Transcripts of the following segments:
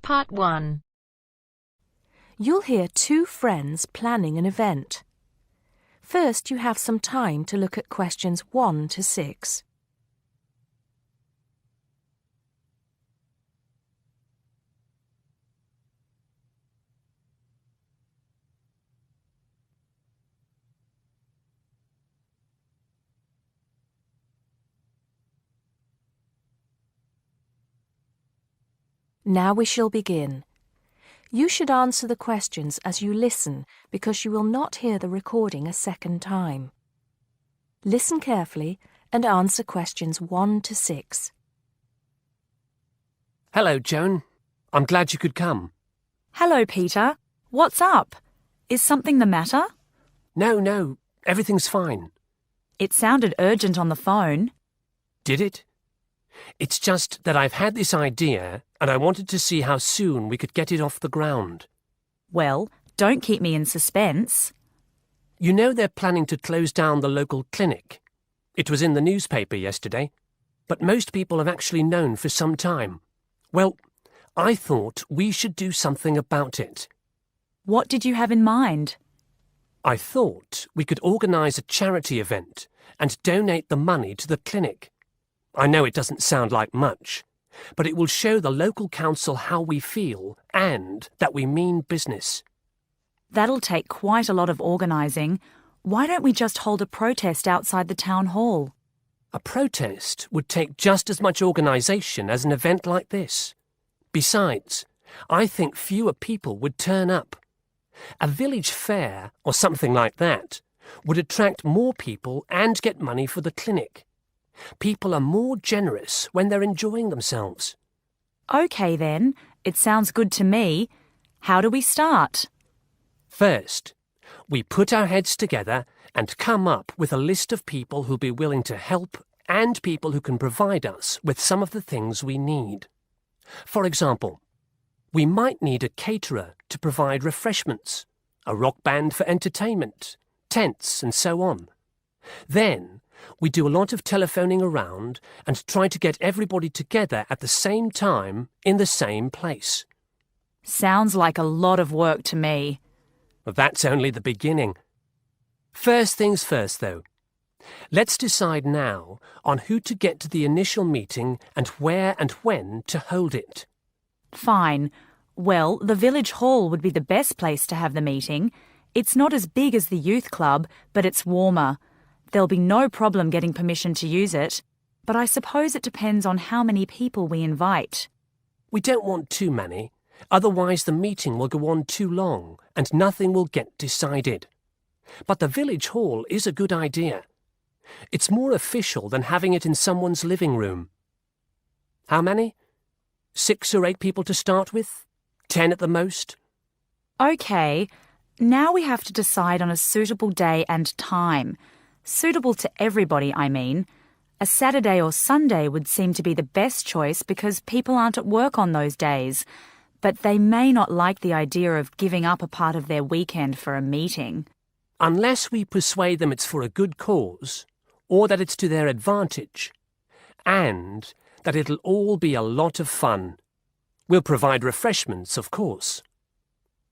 Part 1. You'll hear two friends planning an event. First, you have some time to look at questions 1 to 6. Now we shall begin. You should answer the questions as you listen because you will not hear the recording a second time. Listen carefully and answer questions 1 to 6. Hello, Joan. I'm glad you could come. Hello, Peter. What's up? Is something the matter? No, everything's fine. It sounded urgent on the phone. Did it? It's just that I've had this idea and I wanted to see how soon we could get it off the ground. Well, don't keep me in suspense. You know they're planning to close down the local clinic. It was in the newspaper yesterday, but most people have actually known for some time. Well, I thought we should do something about it. What did you have in mind? I thought we could organise a charity event and donate the money to the clinic. I know it doesn't sound like much, but it will show the local council how we feel and that we mean business. That'll take quite a lot of organising. Why don't we just hold a protest outside the town hall? A protest would take just as much organisation as an event like this. Besides, I think fewer people would turn up. A village fair or something like that would attract more people and get money for the clinic. People are more generous when they're enjoying themselves. OK then, it sounds good to me. How do we start? First, we put our heads together and come up with a list of people who'll be willing to help and people who can provide us with some of the things we need. For example, we might need a caterer to provide refreshments, a rock band for entertainment, tents and so on. Then, we do a lot of telephoning around and try to get everybody together at the same time in the same place. Sounds like a lot of work to me. Well, that's only the beginning. First things first, though. Let's decide now on who to get to the initial meeting and where and when to hold it. Fine. Well, the village hall would be the best place to have the meeting. It's not as big as the youth club, but it's warmer. There'll be no problem getting permission to use it, but I suppose it depends on how many people we invite. We don't want too many, otherwise the meeting will go on too long and nothing will get decided. But the village hall is a good idea. It's more official than having it in someone's living room. How many? 6 or 8 people to start with? 10 at the most? OK, now we have to decide on a suitable day and time. Suitable to everybody, I mean. A Saturday or Sunday would seem to be the best choice because people aren't at work on those days. But they may not like the idea of giving up a part of their weekend for a meeting. Unless we persuade them it's for a good cause, or that it's to their advantage, and that it'll all be a lot of fun. We'll provide refreshments, of course.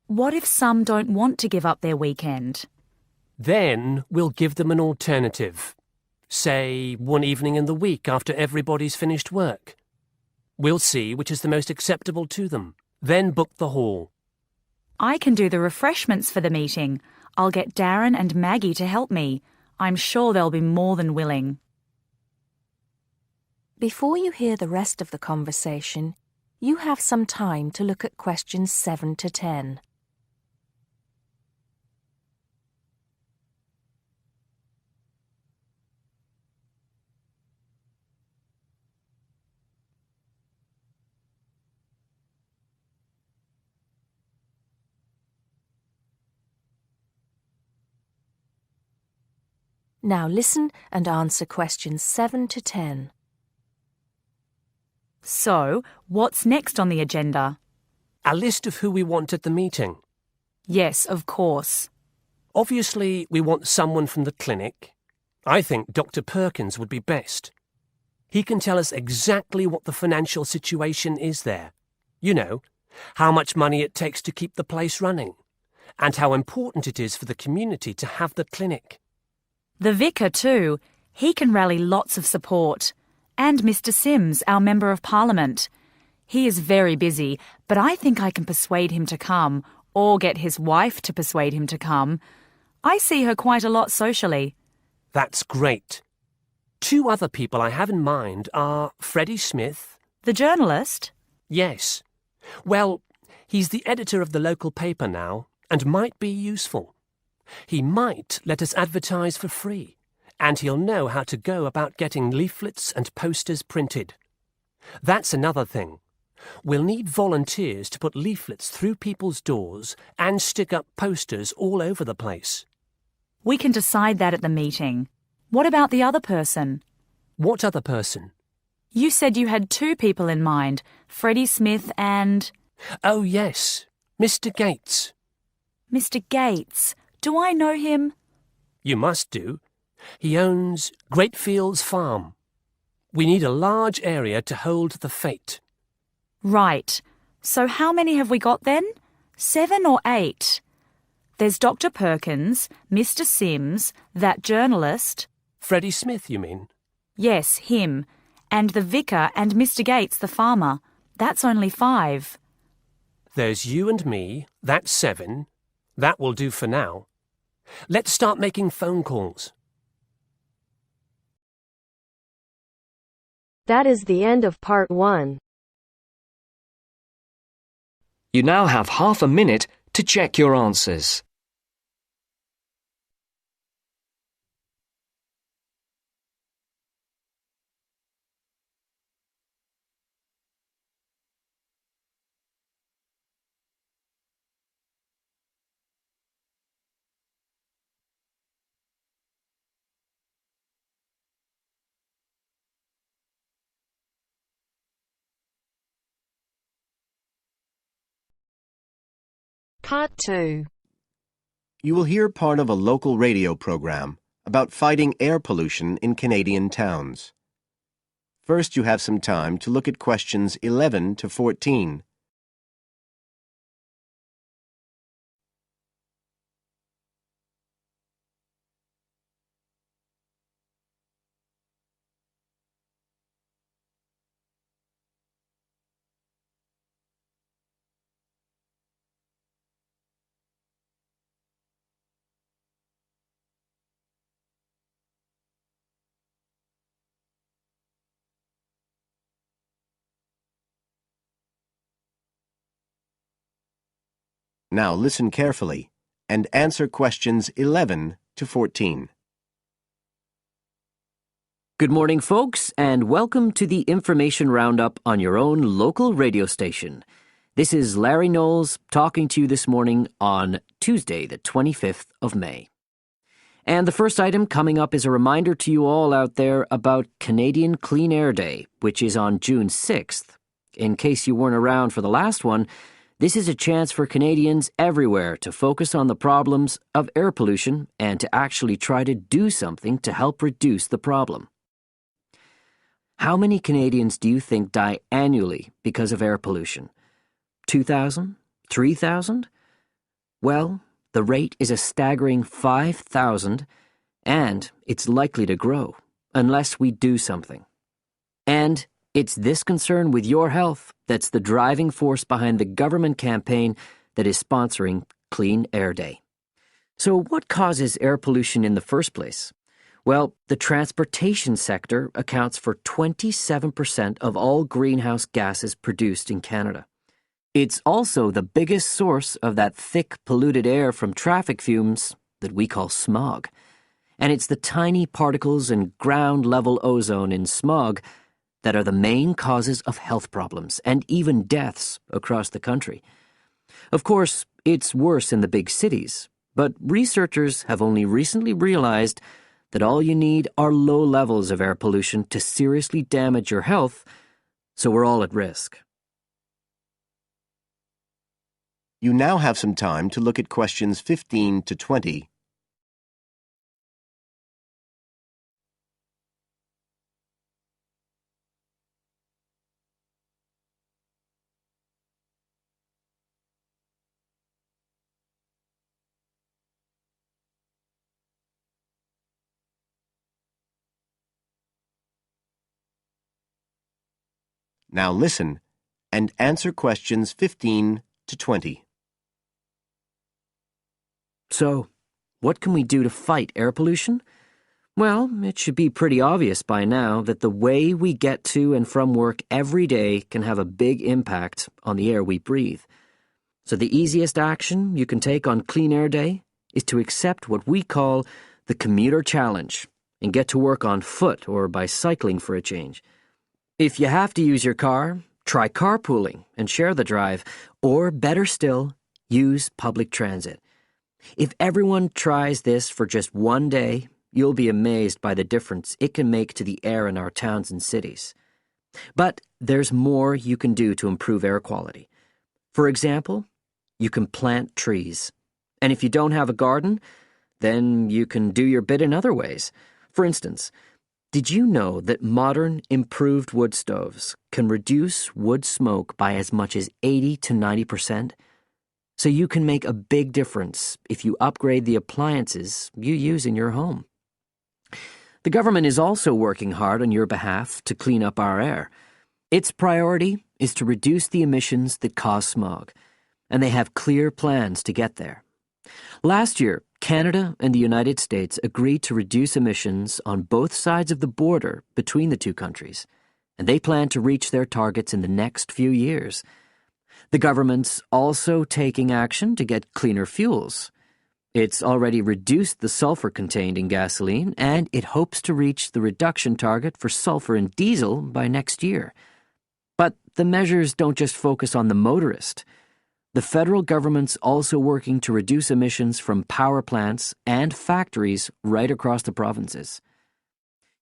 What if some don't want to give up their weekend? Then we'll give them an alternative. Say, one evening in the week after everybody's finished work. We'll see which is the most acceptable to them. Then book the hall. I can do the refreshments for the meeting. I'll get Darren and Maggie to help me. I'm sure they'll be more than willing. Before you hear the rest of the conversation, you have some time to look at questions 7 to 10. Now listen and answer questions 7 to 10. So, what's next on the agenda? A list of who we want at the meeting. Yes, of course. Obviously, we want someone from the clinic. I think Dr. Perkins would be best. He can tell us exactly what the financial situation is there. You know, how much money it takes to keep the place running, and how important it is for the community to have the clinic. The vicar too. He can rally lots of support. And Mr. Sims, our Member of Parliament. He is very busy, but I think I can persuade him to come, or get his wife to persuade him to come. I see her quite a lot socially. That's great. 2 other people I have in mind are Freddie Smith. The journalist? Yes. Well, he's the editor of the local paper now and might be useful. He might let us advertise for free, and he'll know how to go about getting leaflets and posters printed. That's another thing. We'll need volunteers to put leaflets through people's doors and stick up posters all over the place. We can decide that at the meeting. What about the other person? What other person? You said you had 2 people in mind, Freddie Smith and... Oh, yes, Mr. Gates. Mr. Gates. Do I know him? You must do. He owns Greatfields Farm. We need a large area to hold the fete. Right. So how many have we got then? 7 or 8? There's Dr. Perkins, Mr. Sims, that journalist. Freddie Smith, you mean? Yes, him. And the vicar and Mr. Gates, the farmer. That's only 5. There's you and me. That's 7. That will do for now. Let's start making phone calls. That is the end of part 1. You now have half a minute to check your answers. Part 2. You will hear part of a local radio program about fighting air pollution in Canadian towns. First, you have some time to look at questions 11 to 14. Now listen carefully and answer questions 11 to 14. Good morning, folks, and welcome to the information roundup on your own local radio station. This is Larry Knowles talking to you this morning on Tuesday, the 25th of May. And the first item coming up is a reminder to you all out there about Canadian Clean Air Day, which is on June 6th. In case you weren't around for the last one, this is a chance for Canadians everywhere to focus on the problems of air pollution and to actually try to do something to help reduce the problem. How many Canadians do you think die annually because of air pollution? 2,000? 3,000? Well, the rate is a staggering 5,000, and it's likely to grow unless we do something. And it's this concern with your health that's the driving force behind the government campaign that is sponsoring Clean Air Day. So what causes air pollution in the first place? Well, the transportation sector accounts for 27% of all greenhouse gases produced in Canada. It's also the biggest source of that thick, polluted air from traffic fumes that we call smog. And it's the tiny particles and ground-level ozone in smog that are the main causes of health problems and even deaths across the country. Of course, it's worse in the big cities, but researchers have only recently realized that all you need are low levels of air pollution to seriously damage your health, so we're all at risk. You now have some time to look at questions 15 to 20. Now listen and answer questions 15 to 20. So, what can we do to fight air pollution? Well, it should be pretty obvious by now that the way we get to and from work every day can have a big impact on the air we breathe. So the easiest action you can take on Clean Air Day is to accept what we call the commuter challenge and get to work on foot or by cycling for a change. If you have to use your car, try carpooling and share the drive, or better still, use public transit. If everyone tries this for just one day, you'll be amazed by the difference it can make to the air in our towns and cities. But there's more you can do to improve air quality. For example, you can plant trees. And if you don't have a garden, then you can do your bit in other ways. For instance, did you know that modern, improved wood stoves can reduce wood smoke by as much as 80 to 90%? So you can make a big difference if you upgrade the appliances you use in your home. The government is also working hard on your behalf to clean up our air. Its priority is to reduce the emissions that cause smog, and they have clear plans to get there. Last year, Canada and the United States agreed to reduce emissions on both sides of the border between the two countries, and they plan to reach their targets in the next few years. The government's also taking action to get cleaner fuels. It's already reduced the sulfur contained in gasoline, and it hopes to reach the reduction target for sulfur in diesel by next year. But the measures don't just focus on the motorist. The federal government's also working to reduce emissions from power plants and factories right across the provinces.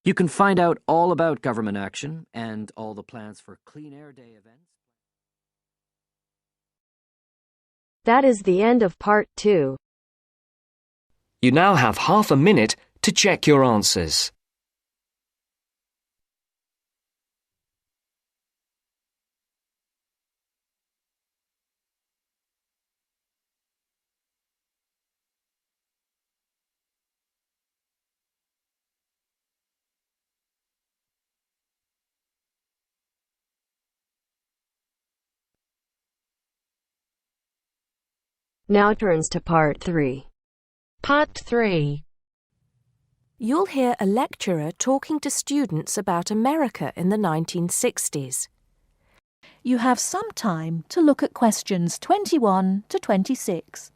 You can find out all about government action and all the plans for Clean Air Day events. That is the end of part 2. You now have half a minute to check your answers. Now turns to part 3. Part 3. You'll hear a lecturer talking to students about America in the 1960s. You have some time to look at questions 21 to 26.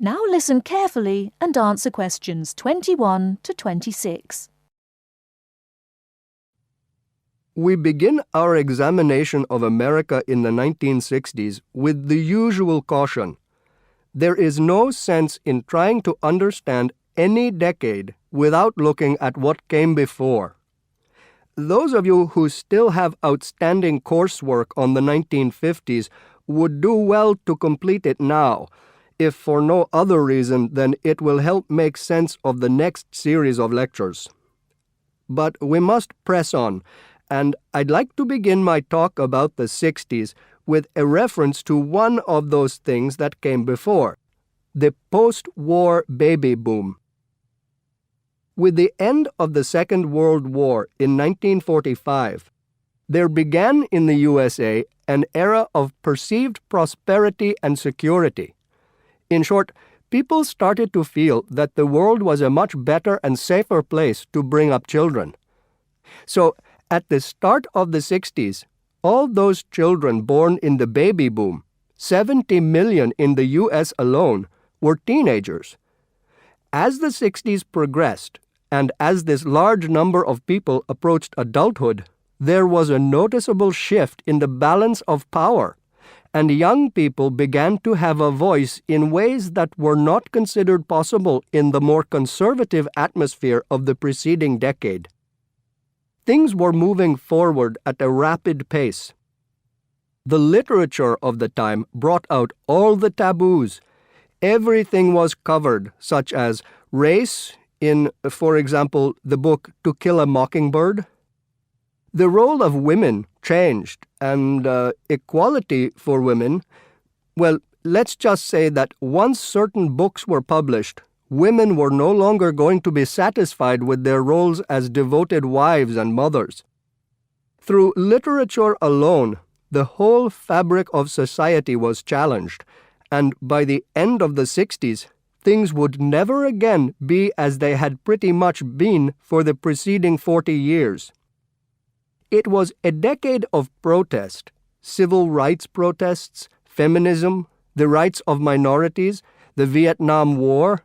Now listen carefully and answer questions 21 to 26. We begin our examination of America in the 1960s with the usual caution. There is no sense in trying to understand any decade without looking at what came before. Those of you who still have outstanding coursework on the 1950s would do well to complete it now, if for no other reason than it will help make sense of the next series of lectures. But we must press on, and I'd like to begin my talk about the 60s with a reference to one of those things that came before, the post-war baby boom. With the end of the Second World War in 1945, there began in the USA an era of perceived prosperity and security. In short, people started to feel that the world was a much better and safer place to bring up children. So, at the start of the 60s, all those children born in the baby boom, 70 million in the US alone, were teenagers. As the 60s progressed, and as this large number of people approached adulthood, there was a noticeable shift in the balance of power, and young people began to have a voice in ways that were not considered possible in the more conservative atmosphere of the preceding decade. Things were moving forward at a rapid pace. The literature of the time brought out all the taboos. Everything was covered, such as race in, for example, the book To Kill a Mockingbird. The role of women changed, and equality for women, well, let's just say that once certain books were published, women were no longer going to be satisfied with their roles as devoted wives and mothers. Through literature alone, the whole fabric of society was challenged, and by the end of the 60s, things would never again be as they had pretty much been for the preceding 40 years. It was a decade of protest, civil rights protests, feminism, the rights of minorities, the Vietnam War.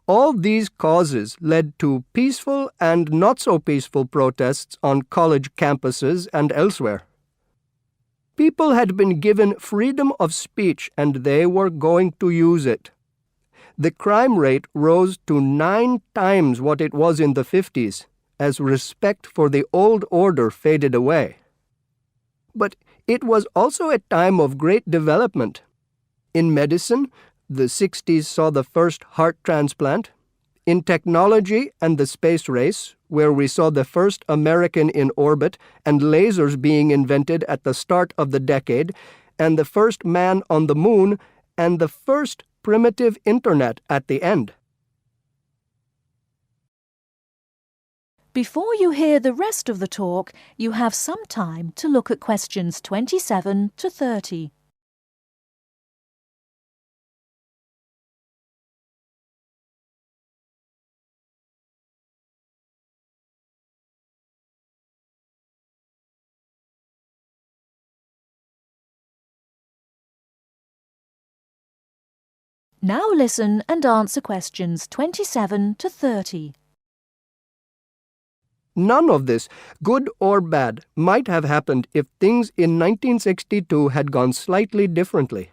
All these causes led to peaceful and not so peaceful protests on college campuses and elsewhere. People had been given freedom of speech and they were going to use it. The crime rate rose to 9 times what it was in the 50s, as respect for the old order faded away. But it was also a time of great development. In medicine, the 60s saw the first heart transplant. In technology and the space race, where we saw the first American in orbit and lasers being invented at the start of the decade, and the first man on the moon, and the first primitive internet at the end. Before you hear the rest of the talk, you have some time to look at questions 27 to 30. Now listen and answer questions 27 to 30. None of this, good or bad, might have happened if things in 1962 had gone slightly differently.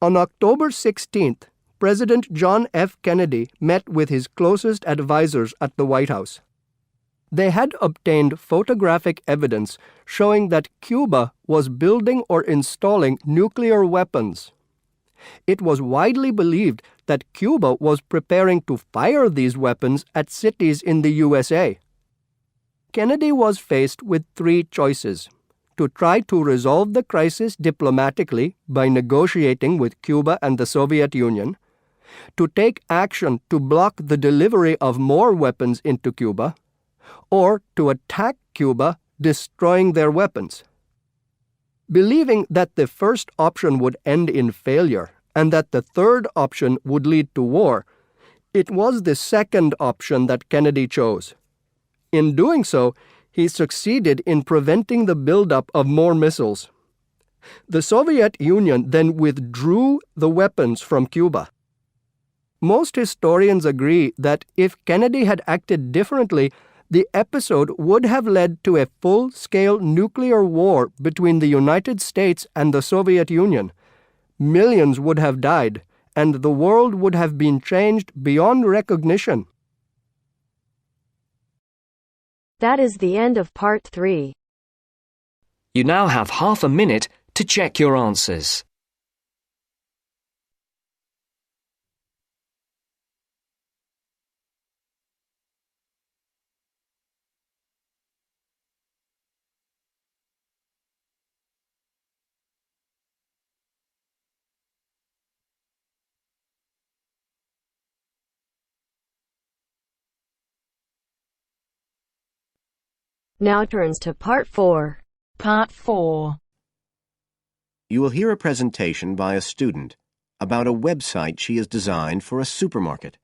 On October 16th, President John F. Kennedy met with his closest advisors at the White House. They had obtained photographic evidence showing that Cuba was building or installing nuclear weapons. It was widely believed that Cuba was preparing to fire these weapons at cities in the USA. Kennedy was faced with 3 choices: to try to resolve the crisis diplomatically by negotiating with Cuba and the Soviet Union, to take action to block the delivery of more weapons into Cuba, or to attack Cuba, destroying their weapons. Believing that the first option would end in failure and that the third option would lead to war, it was the second option that Kennedy chose. In doing so, he succeeded in preventing the buildup of more missiles. The Soviet Union then withdrew the weapons from Cuba. Most historians agree that if Kennedy had acted differently, the episode would have led to a full-scale nuclear war between the United States and the Soviet Union. Millions would have died, and the world would have been changed beyond recognition. That is the end of part 3. You now have half a minute to check your answers. Now turns to part 4. Part 4. You will hear a presentation by a student about a website she has designed for a supermarket.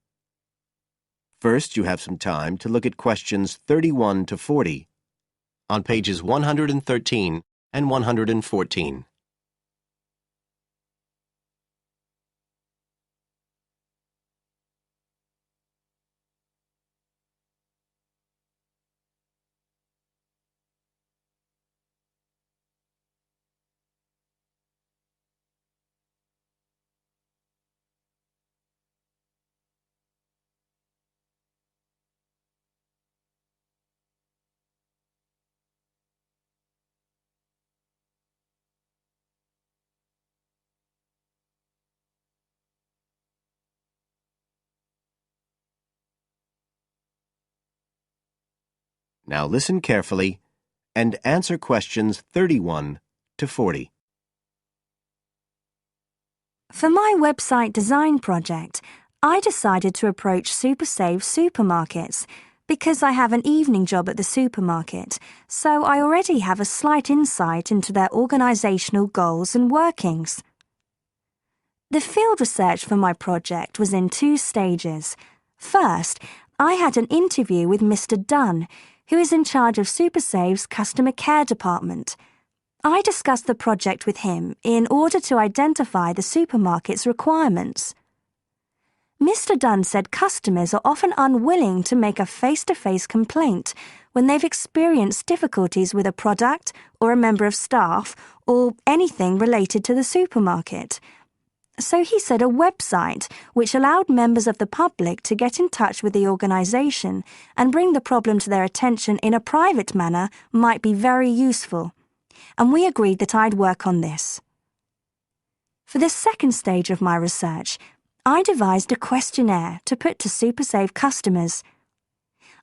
First, you have some time to look at questions 31 to 40 on pages 113 and 114. Now listen carefully and answer questions 31 to 40. For my website design project, I decided to approach SuperSave supermarkets because I have an evening job at the supermarket, so I already have a slight insight into their organisational goals and workings. The field research for my project was in 2 stages. First, I had an interview with Mr. Dunn, who is in charge of SuperSave's customer care department. I discussed the project with him in order to identify the supermarket's requirements. Mr. Dunn said customers are often unwilling to make a face-to-face complaint when they've experienced difficulties with a product or a member of staff or anything related to the supermarket. So he said a website which allowed members of the public to get in touch with the organisation and bring the problem to their attention in a private manner might be very useful, and we agreed that I'd work on this. For the second stage of my research, I devised a questionnaire to put to SuperSave customers.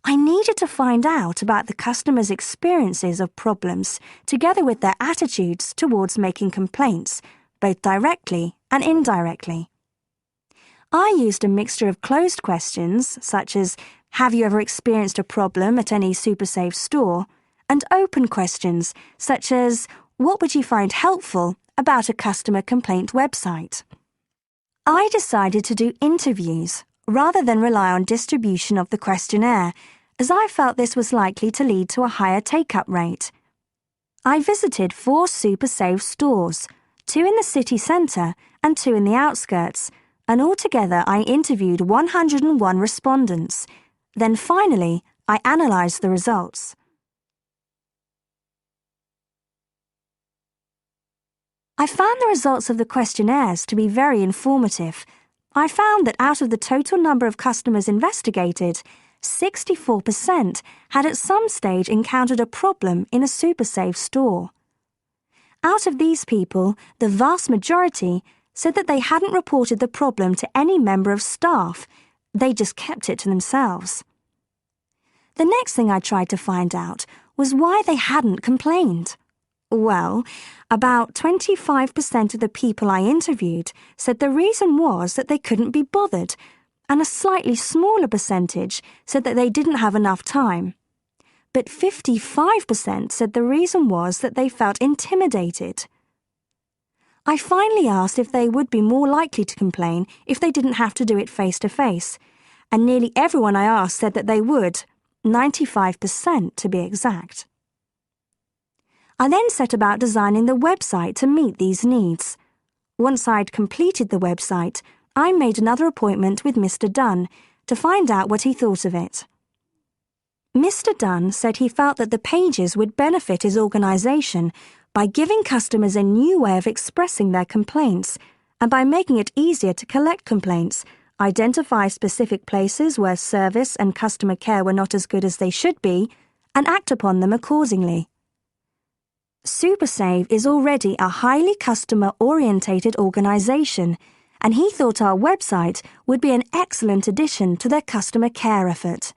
I needed to find out about the customers' experiences of problems together with their attitudes towards making complaints, both directly and indirectly. I used a mixture of closed questions, such as, have you ever experienced a problem at any SuperSave store, and open questions, such as, what would you find helpful about a customer complaint website? I decided to do interviews rather than rely on distribution of the questionnaire, as I felt this was likely to lead to a higher take-up rate. I visited 4 SuperSave stores, 2 in the city centre and 2 in the outskirts, and altogether I interviewed 101 respondents. Then finally, I analysed the results. I found the results of the questionnaires to be very informative. I found that out of the total number of customers investigated, 64% had at some stage encountered a problem in a SuperSave store. Out of these people, the vast majority said that they hadn't reported the problem to any member of staff. They just kept it to themselves. The next thing I tried to find out was why they hadn't complained. Well, about 25% of the people I interviewed said the reason was that they couldn't be bothered, and a slightly smaller percentage said that they didn't have enough time. But 55% said the reason was that they felt intimidated. I finally asked if they would be more likely to complain if they didn't have to do it face-to-face, and nearly everyone I asked said that they would, 95% to be exact. I then set about designing the website to meet these needs. Once I'd completed the website, I made another appointment with Mr. Dunn to find out what he thought of it. Mr. Dunn said he felt that the pages would benefit his organisation by giving customers a new way of expressing their complaints and by making it easier to collect complaints, identify specific places where service and customer care were not as good as they should be, and act upon them accordingly. SuperSave is already a highly customer-orientated organisation, and he thought our website would be an excellent addition to their customer care effort.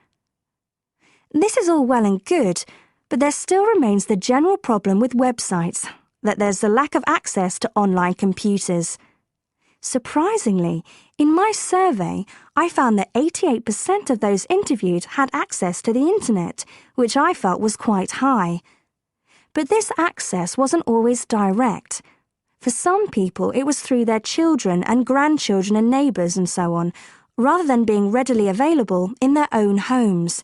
This is all well and good, but there still remains the general problem with websites, that there's the lack of access to online computers. Surprisingly, in my survey, I found that 88% of those interviewed had access to the internet, which I felt was quite high. But this access wasn't always direct. For some people, it was through their children and grandchildren and neighbours and so on, rather than being readily available in their own homes.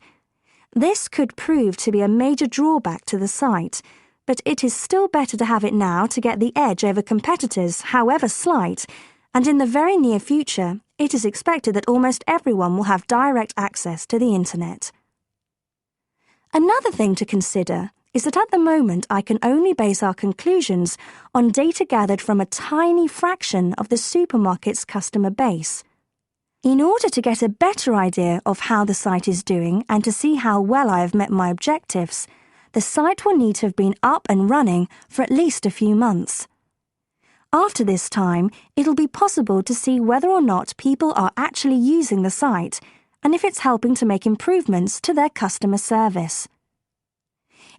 This could prove to be a major drawback to the site, but it is still better to have it now to get the edge over competitors, however slight, and in the very near future, it is expected that almost everyone will have direct access to the internet. Another thing to consider is that at the moment I can only base our conclusions on data gathered from a tiny fraction of the supermarket's customer base. In order to get a better idea of how the site is doing and to see how well I have met my objectives, the site will need to have been up and running for at least a few months. After this time, it'll be possible to see whether or not people are actually using the site and if it's helping to make improvements to their customer service.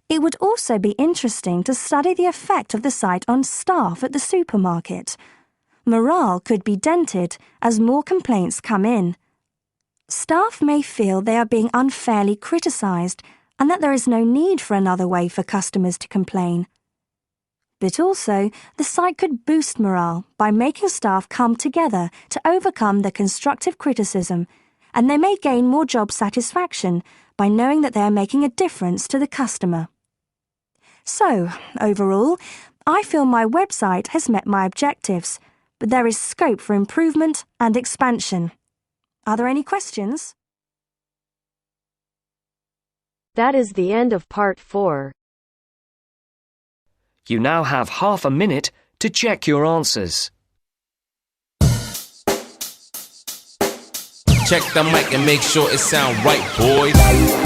It would also be interesting to study the effect of the site on staff at the supermarket. Morale could be dented as more complaints come in. Staff may feel they are being unfairly criticised and that there is no need for another way for customers to complain. But also, the site could boost morale by making staff come together to overcome the constructive criticism, and they may gain more job satisfaction by knowing that they are making a difference to the customer. So, overall, I feel my website has met my objectives, but there is scope for improvement and expansion. Are there any questions? That is the end of part 4. You now have half a minute to check your answers. Check the mic and make sure it sound right, boys.